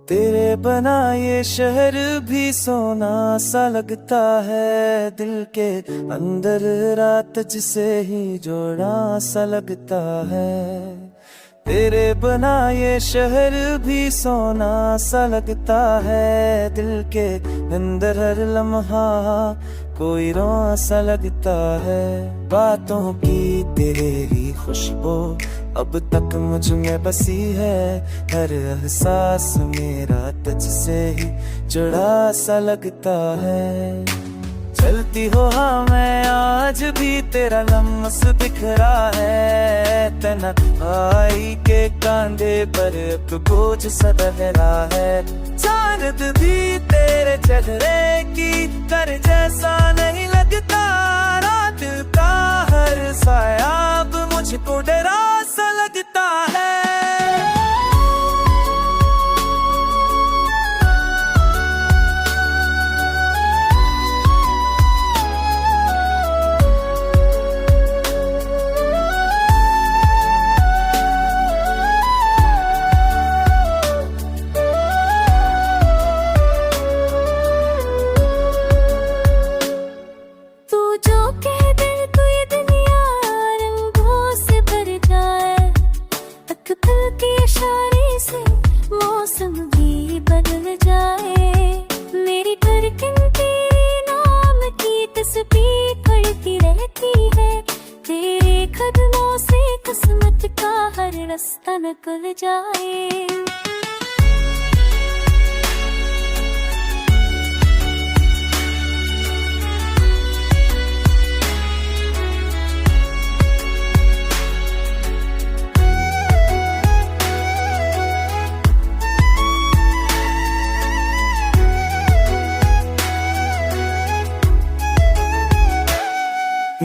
तेरे बना ये शहर भी सोना सा लगता है, दिल के अंदर रात जिसे ही जोड़ा सा लगता है। तेरे बना ये शहर भी सोना सा लगता है, दिल के अंदर हर लम्हा कोई रोआ सा लगता है। बातों की तेरे ही खुशबू अब तक मुझ में बसी है, हर एहसास मेरा तुझसे ही जुड़ा सा लगता है। चलती हो हाँ मैं आज भी तेरा लम्स बिखरा है, तना आई के कांधे पर अब बोझ सा लहरा है। चांद भी तेरे चेहरे की कर जैसा नहीं लगता, रात का हर साया अब मुझको डरा सा लगता है। इशारे से मौसम भी बदल जाए, मेरी धड़कन तेरे नाम की तस्बीह पढ़ती रहती है। तेरे कदमों से किस्मत का हर रास्ता निकल जाए।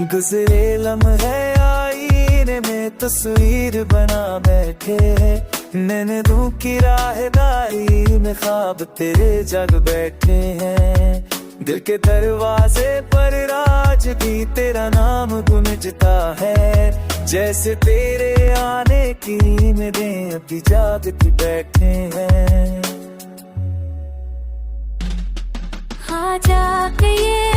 गुजरे लम्हे आईने में तस्वीर बना बैठे, नैनों की राहदारी में ख्वाब तेरे जग बैठे हैं। दिल के दरवाजे पर आज भी तेरा नाम गूंजता है, जैसे तेरे आने की उम्मीदें अभी जागती बैठे हैं। हाँ जाके ये